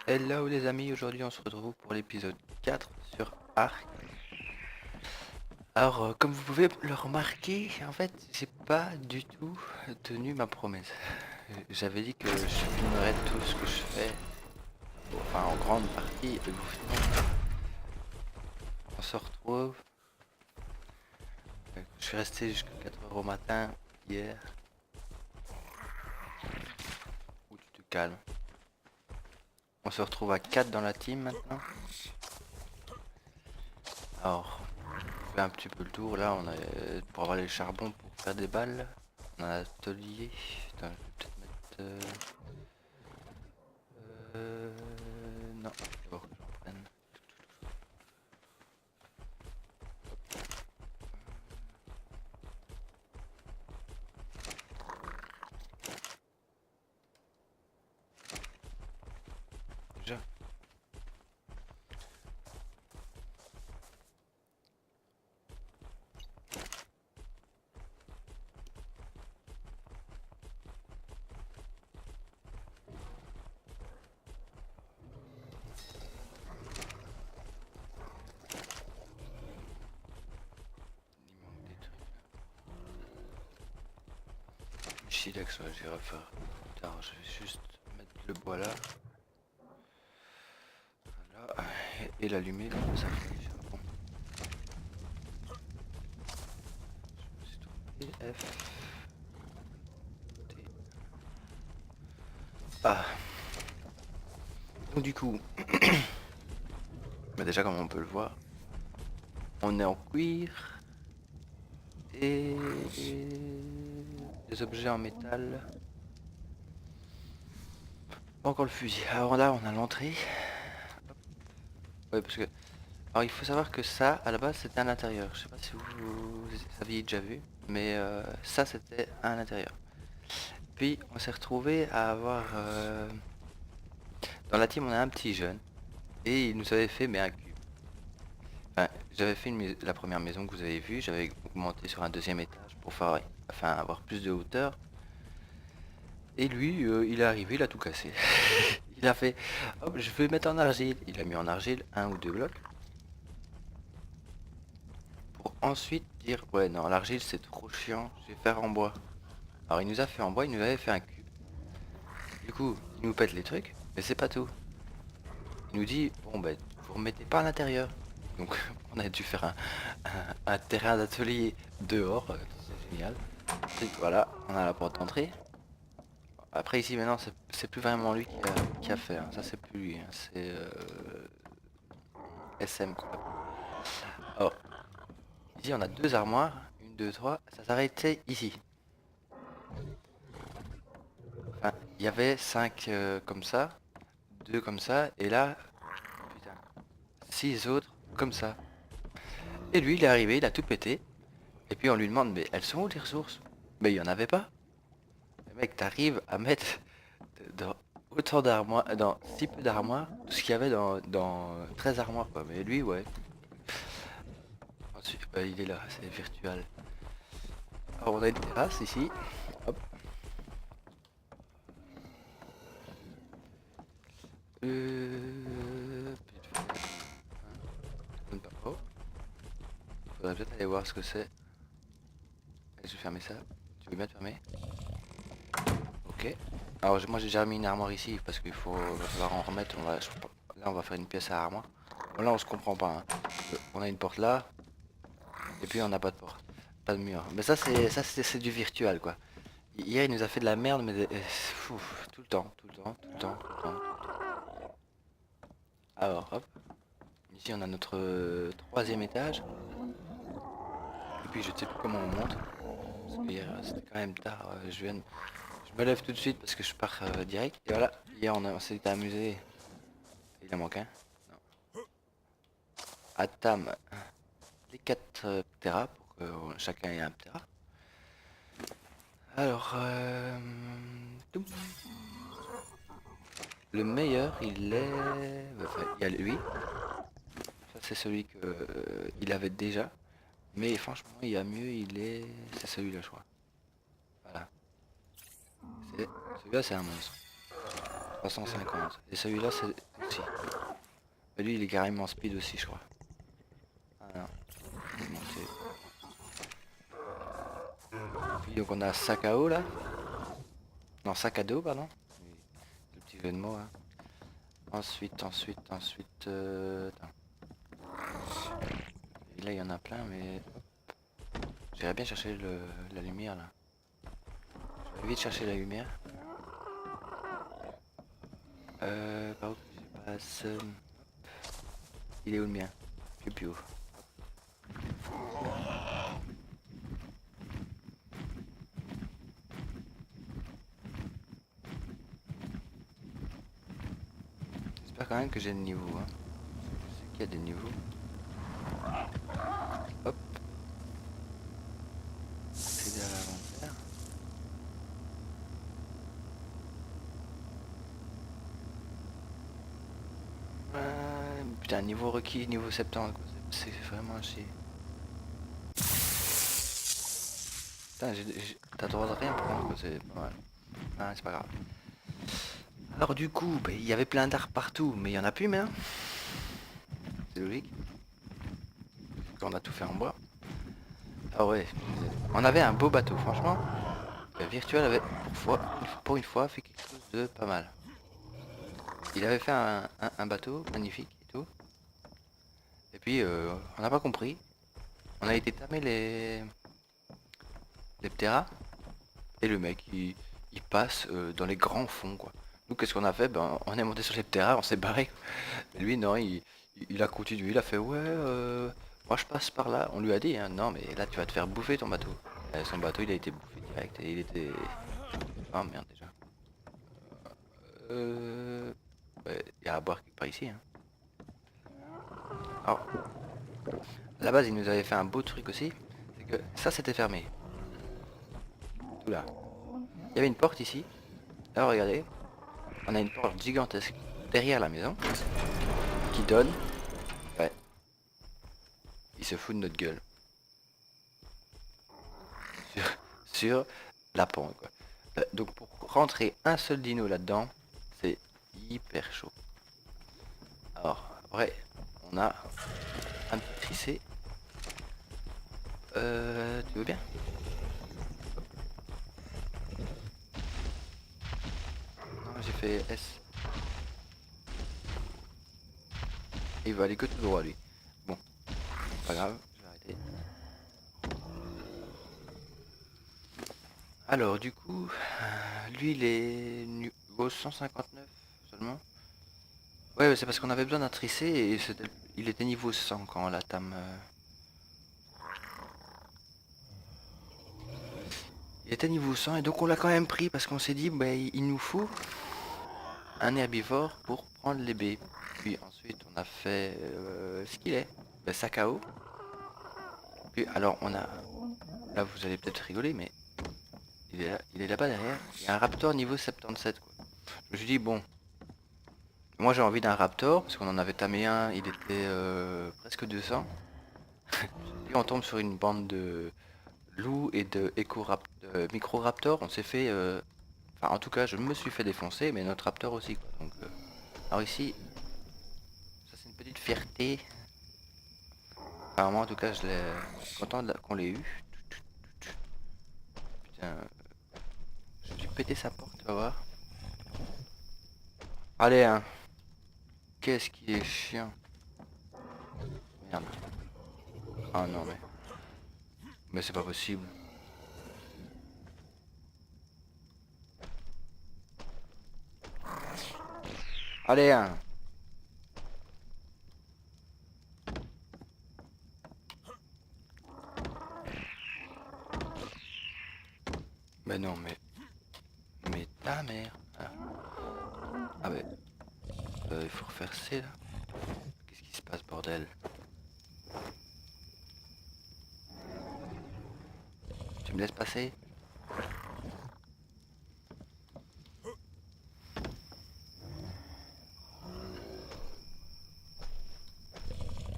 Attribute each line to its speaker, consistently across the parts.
Speaker 1: Hello les amis, aujourd'hui on se retrouve pour l'épisode 4 sur Ark. Alors comme vous pouvez le remarquer, en fait j'ai pas du tout tenu ma promesse. J'avais dit que je filmerais tout ce que je fais, enfin en grande partie, et au final on se retrouve. Je suis resté jusqu'à 4 heures au matin hier, où tu te calmes. On se retrouve à 4 dans la team maintenant. Alors, on fait un petit peu le tour. Là, on a pour avoir les charbons pour faire des balles. On a un atelier. Attends, je vais peut-être mettre. Non, d'abord que j'en prenne. Déjà. Il manque des trucs là. Silex, ouais, je vais refaire plus tard. Je vais juste mettre le bois là. Voilà. Et l'allumer, comme ça fait du charbon. Je me suis trompé. F. T. Ah. Donc du coup, bah déjà comme on peut le voir, on est en cuir et des objets en métal. Pas encore le fusil. Alors là, on a l'entrée. Ouais, parce que. Alors il faut savoir que ça, à la base, c'était à l'intérieur. Je sais pas si vous aviez déjà vu, mais ça, c'était à l'intérieur. Puis on s'est retrouvé à avoir. Dans la team, on a un petit jeune et il nous avait fait mais un cube. Enfin, j'avais fait la première maison que vous avez vue, j'avais augmenté sur un deuxième étage pour faire, enfin, avoir plus de hauteur. Et lui, il est arrivé, il a tout cassé. Il a fait, hop, je vais mettre en argile. Il a mis en argile un ou deux blocs. Pour ensuite dire, ouais, non, l'argile c'est trop chiant, je vais faire en bois. Alors il nous a fait en bois, il nous avait fait un cube. Du coup, il nous pète les trucs, mais c'est pas tout. Il nous dit, bon, ben, vous remettez pas à l'intérieur. Donc on a dû faire un terrain d'atelier dehors, c'est génial. Et voilà, on a la porte d'entrée. Après ici maintenant c'est plus vraiment lui qui a fait, hein. Ça c'est plus lui, hein. C'est SM quoi. Alors, ici on a deux armoires, une, deux, trois, ça s'arrêtait ici. Enfin, il y avait cinq comme ça, deux comme ça, et là, putain, six autres comme ça. Et lui il est arrivé, il a tout pété, et puis on lui demande mais elles sont où les ressources? Mais il y en avait pas. Le mec t'arrives à mettre dans autant d'armoires, dans si peu d'armoires, tout ce qu'il y avait dans 13 armoires quoi. Mais lui ouais. Ensuite, il est là, c'est virtuel. Alors on a une terrasse ici. Hop. Vite fait. Hein, pas. Oh. Faudrait peut-être aller voir ce que c'est. Allez, je vais fermer ça. Tu veux bien te fermer? Ok. Alors moi j'ai déjà mis une armoire ici parce qu'il va falloir en remettre. Là on va faire une pièce à armoire. Bon, là on se comprend pas, hein. On a une porte là et puis on n'a pas de porte, pas de mur. Mais ça c'est du virtuel quoi. Hier il nous a fait de la merde mais tout le temps, tout le temps, tout le temps, tout le temps. Alors hop. Ici on a notre troisième étage. Et puis je sais plus comment on monte. Parce que hier c'était quand même tard. Je me lève tout de suite parce que je pars direct. Et voilà, hier on s'est amusé. Il en manque un. Non. À Tam, les 4 Tera pour que chacun ait un Tera. Alors, le meilleur il est. Enfin, il y a lui. Ça c'est celui que il avait déjà. Mais franchement, il y a mieux, c'est celui-là, je crois. Voilà. Celui-là, c'est un monstre. 350. Et celui-là c'est aussi. Et lui il est carrément speed aussi je crois. Ah non. Bon, puis donc on a sac à eau là. Non, sac à dos pardon. Oui, le petit jeu de mots hein. Ensuite. Attends. Et là il y en a plein mais. J'irais bien chercher la lumière là. Je vais vite chercher la lumière. Par où que je passe. Il est où le mien? Piu piu. J'espère quand même que j'ai le niveau. Hein. Je sais qu'il y a des niveaux. Hop. Accéder à l'inventaire. Putain, niveau requis, niveau 70. Quoi. C'est vraiment un chier. Putain, t'as le droit de rien prendre. Quoi. C'est pas mal. Ah, c'est pas grave. Alors du coup, il y avait plein d'arbres partout, mais il y en a plus maintenant. C'est logique. On a tout fait en bois. Ah ouais, on avait un beau bateau, franchement. Virtual avait pour une fois fait quelque chose de pas mal. Il avait fait un bateau magnifique et tout. Et puis on n'a pas compris. On a été tamer les pteras. Et le mec il passe dans les grands fonds quoi. Nous qu'est-ce qu'on a fait? Ben on est monté sur les pteras, on s'est barré. Mais lui non, il a continué, il a fait ouais moi je passe par là. On lui a dit hein, non mais là tu vas te faire bouffer ton bateau. Et son bateau il a été bouffé direct et il était. Oh merde déjà. Il y a à boire quelque part ici. Hein. Alors, à la base, il nous avait fait un beau truc aussi. C'est que ça, c'était fermé. Tout là. Il y avait une porte ici. Alors, regardez. On a une porte gigantesque derrière la maison. Qui donne. Ouais. Il se fout de notre gueule. Sur, sur la pente, quoi. Donc, pour rentrer un seul dino là-dedans, c'est hyper chaud. Alors, après, on a un petit tricé. Tu veux bien? Non, j'ai fait S. Et il va aller que tout droit lui. Bon, pas grave, je vais arrêter. Alors du coup, lui il est niveau 159 seulement. Ouais, c'est parce qu'on avait besoin d'un tricé et il était niveau 100 quand on l'a tam. Il était niveau 100 et donc on l'a quand même pris parce qu'on s'est dit bah, il nous faut un herbivore pour prendre les baies. Puis ensuite on a fait ce qu'il est, le sac à eau. Puis alors on a, là vous allez peut-être rigoler mais il est là-bas derrière. Il y a un raptor niveau 77 quoi. Je me suis dit bon, moi j'ai envie d'un raptor parce qu'on en avait tamé un, il était presque 200. Et on tombe sur une bande de loups et de micro-raptors. On s'est fait, enfin en tout cas je me suis fait défoncer, mais notre raptor aussi quoi. Donc, alors ici, ça c'est une petite fierté. Enfin moi en tout cas je suis content qu'on l'ait eu. Putain, j'ai pété sa porte, tu vas voir. Allez hein. Qu'est-ce qui est chiant. Merde. Ah non mais c'est pas possible. Allez hein. Mais non mais ta mère. Ah mais il faut refaire C là. Qu'est-ce qui se passe bordel? Tu me laisses passer?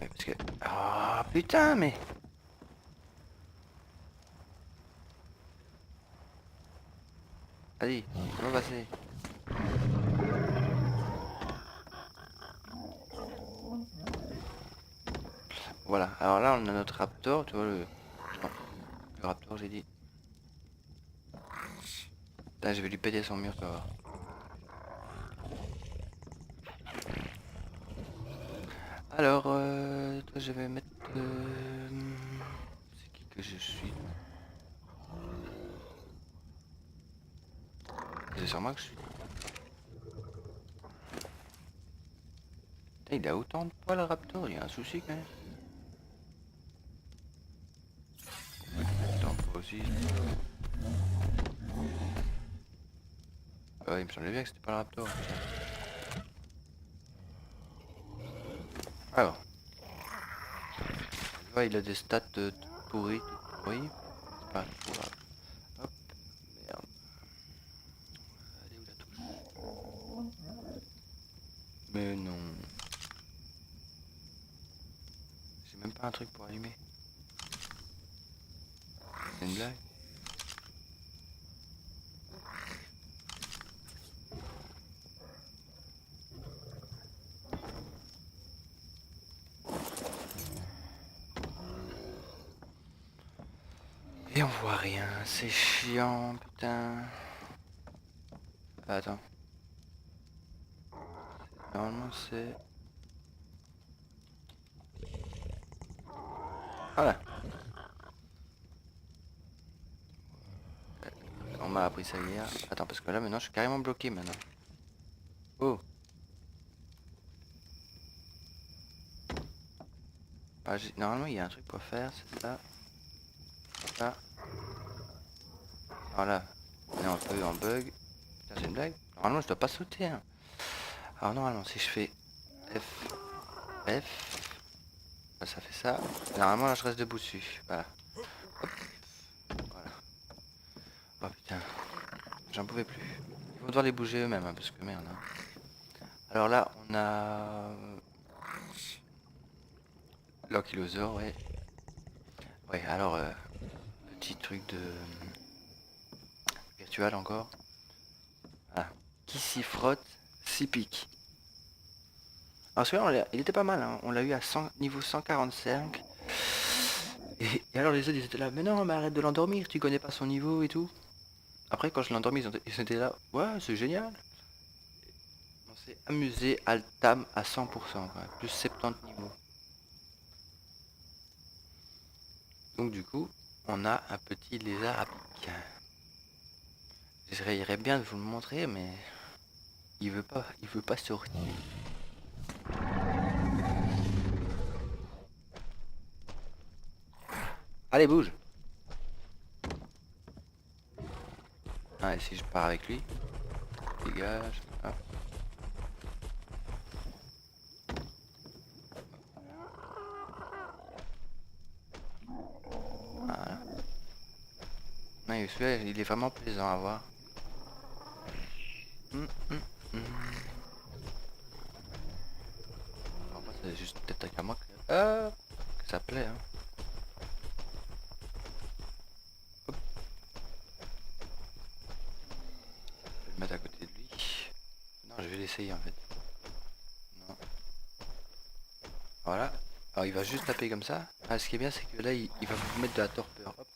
Speaker 1: Ouais, parce que... Ah putain mais... Allez, on va passer. Voilà, alors là on a notre raptor, tu vois le... Non, le raptor j'ai dit. Putain, je vais lui péter son mur, tu vas voir. Alors, toi je vais mettre... C'est qui que je suis? C'est sur moi que je suis. Putain, il a autant de poids le raptor, il y a un souci quand même. Attends, pas aussi. Ouais, il me semblait bien que c'était pas le raptor. Alors, tu vois, il a des stats tout pourris, tout pourris. C'est pas grave. Hop, merde. Allez, où la touche? Mais non. J'ai même pas un truc pour allumer. C'est une blague. Et on voit rien, c'est chiant, putain. Attends. Normalement c'est... Voilà. On m'a appris ça hier. Attends, parce que là maintenant je suis carrément bloqué maintenant. Oh. Ah, normalement il y a un truc pour faire, c'est ça. Ça. Voilà. On est un peu en bug. Putain, c'est une blague. Normalement je dois pas sauter. Hein. Alors normalement si je fais F, F, ça fait ça. Normalement là je reste debout dessus. Voilà. Hop. Voilà. Oh putain. J'en pouvais plus. Ils vont devoir les bouger eux-mêmes, hein, parce que merde. Hein. Alors là on a... L'ankylosaure, ouais. Ouais, alors, petit truc de... virtual encore. Voilà. Qui s'y frotte, s'y pique. Alors celui-là, il était pas mal, hein. On l'a eu à 100, niveau 145. Et alors les autres, ils étaient là, mais non, mais arrête de l'endormir, tu connais pas son niveau et tout. Après, quand je l'ai endormi, ils étaient là, ouais, c'est génial. On s'est amusé à le tam à 100%, quoi. Plus 70 niveaux. Donc du coup, on a un petit lézard à pique. J'essayerais bien de vous le montrer, mais il veut pas sortir. Allez, bouge. Ah, et si je pars avec lui, dégage. Hop. Voilà. Ouais, celui-là, il est vraiment plaisant à voir. Hum, hum, hum. Alors, moi, c'est juste peut-être qu'à moi que ça plaît. Hein. Hop. Je vais le mettre à côté de lui. Non, je vais l'essayer en fait. Non. Voilà. Alors il va juste taper comme ça. Ah, ce qui est bien, c'est que là, il va vous mettre de la torpeur. Hop.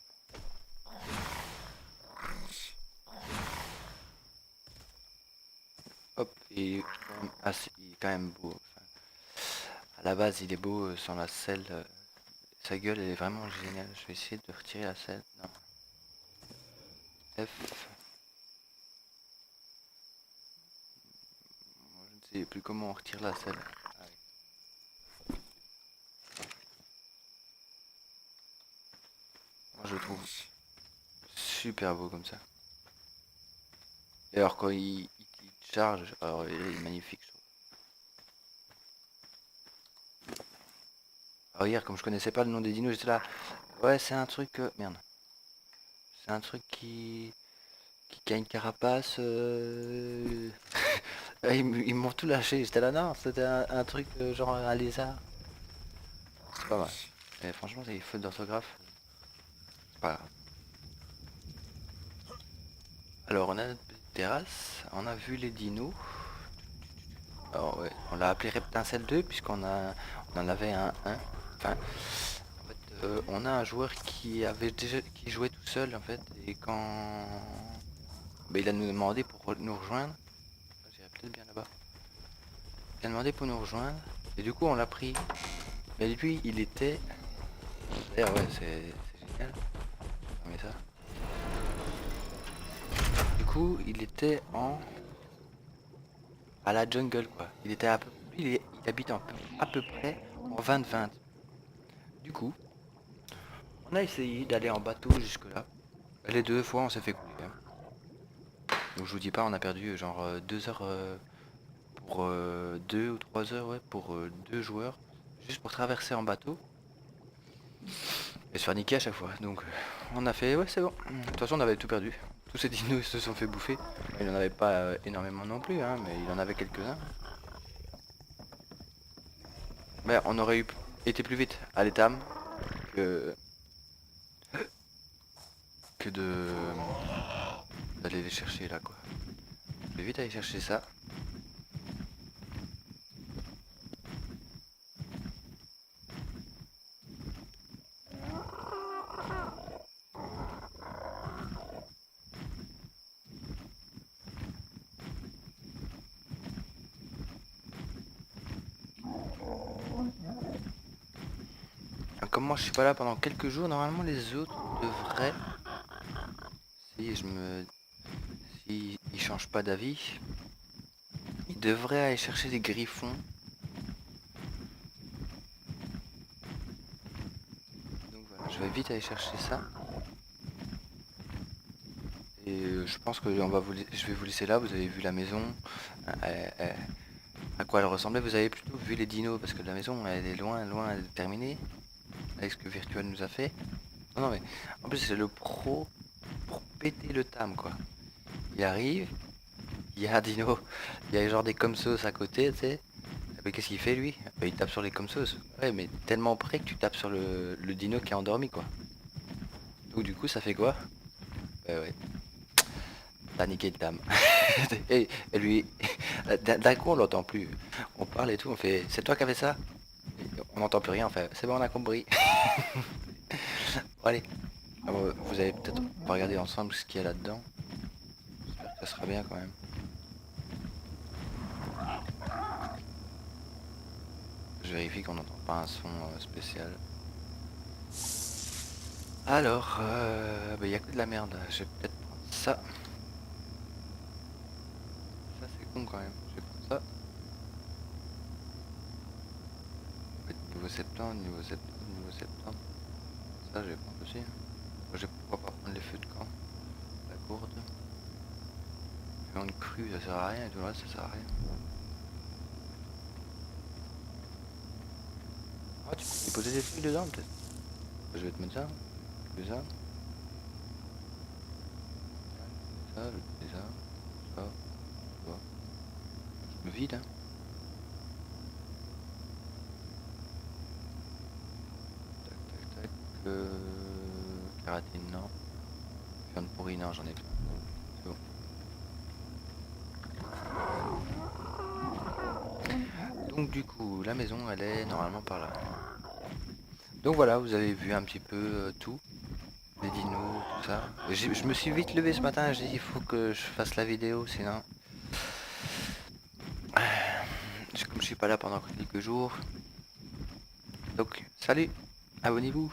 Speaker 1: Hop. Et il est quand même beau. Enfin, à la base, il est beau sans la selle. Sa gueule, elle est vraiment géniale. Je vais essayer de retirer la selle. Non. F. Je ne sais plus comment on retire la selle. Ah, oui. Moi, je le trouve super beau comme ça. Et alors quand il charge, alors il est magnifique. Je trouve. Alors hier, comme je connaissais pas le nom des dinos, j'étais là. Ouais, c'est un truc. Merde. C'est un truc qui a une carapace. Ils m'ont tout lâché. J'étais là, non, c'était un truc genre un lézard. C'est pas mal. Et franchement, les fautes d'orthographe, c'est pas grave. Alors, on a notre petite terrasse. On a vu les dinos. Alors, ouais, on l'a appelé Reptincelle 2 puisqu'on en avait un 1. Enfin, en fait, on a un joueur qui jouait tout seul en fait, et quand il a nous demandé pour nous rejoindre, j'irai peut-être bien là-bas. Il a demandé pour nous rejoindre, et du coup on l'a pris. Mais lui, il était. D'ailleurs, ouais, c'est génial. Mais ça. Du coup, il était à la jungle quoi. Il était il habite à peu près en 20-20. Du coup, on a essayé d'aller en bateau jusque là. Les deux fois, on s'est fait couler, hein. Donc je vous dis pas, on a perdu genre 2 heures pour 2 ou 3 heures, ouais, pour 2 joueurs, juste pour traverser en bateau et se faire niquer à chaque fois. Donc on a fait, ouais, c'est bon. De toute façon, on avait tout perdu. Tous ces dinos se sont fait bouffer. Il n'en avait pas énormément non plus, hein, mais il en avait quelques-uns. Mais on aurait été plus vite à l'étame que, que d'aller les chercher là, quoi. Plus vite aller chercher ça. Comme moi je suis pas là pendant quelques jours, normalement les autres devraient, si je me, si ils changent pas d'avis, ils devraient aller chercher des griffons. Donc voilà, je vais vite aller chercher ça. Et je pense que je vais vous laisser là. Vous avez vu la maison, à quoi elle ressemblait. Vous avez plutôt vu les dinos parce que la maison elle est loin, loin de terminer avec ce que Virtual nous a fait. Non, non mais en plus c'est le pro pour péter le tam quoi. Il arrive, il y a un dino, il y a genre des comsos à côté, tu sais. Mais qu'est-ce qu'il fait lui? Bah, il tape sur les comsos. Ouais, mais tellement près que tu tapes sur le dino qui est endormi quoi. Donc du coup ça fait quoi? Bah ouais, t'as niqué le tam. Et lui, d'un coup on l'entend plus. On parle et tout, on fait c'est toi qui as fait ça? Et on n'entend plus rien, on fait c'est bon, on a compris. Bon, allez, vous allez peut-être on va regarder ensemble ce qu'il y a là-dedans. J'espère que ça sera bien quand même. Je vérifie qu'on n'entend pas un son spécial. Alors, il n'y a que de la merde. Je vais peut-être prendre ça. Ça c'est con quand même. Je vais prendre ça. Niveau 70, niveau 70, niveau 70. Ça je vais prendre aussi. Je vais pourquoi pas prendre les feux de camp. La gourde. Une crue ça sert à rien et tout le reste ça sert à rien. Ah tu peux y poser des feuilles dedans peut-être. Je vais te mettre ça. Je fais ça. Ça, je fais ça. Ça. Ça. Je me vide hein. Tac tac tac. Kératine non. Viande pourrie non j'en ai plein. C'est bon. Donc du coup, la maison, elle est normalement par là. Donc voilà, vous avez vu un petit peu tout, les dinos, tout ça. Je me suis vite levé ce matin, j'ai dit il faut que je fasse la vidéo, sinon... Comme je suis pas là pendant quelques jours. Donc, salut, abonnez-vous.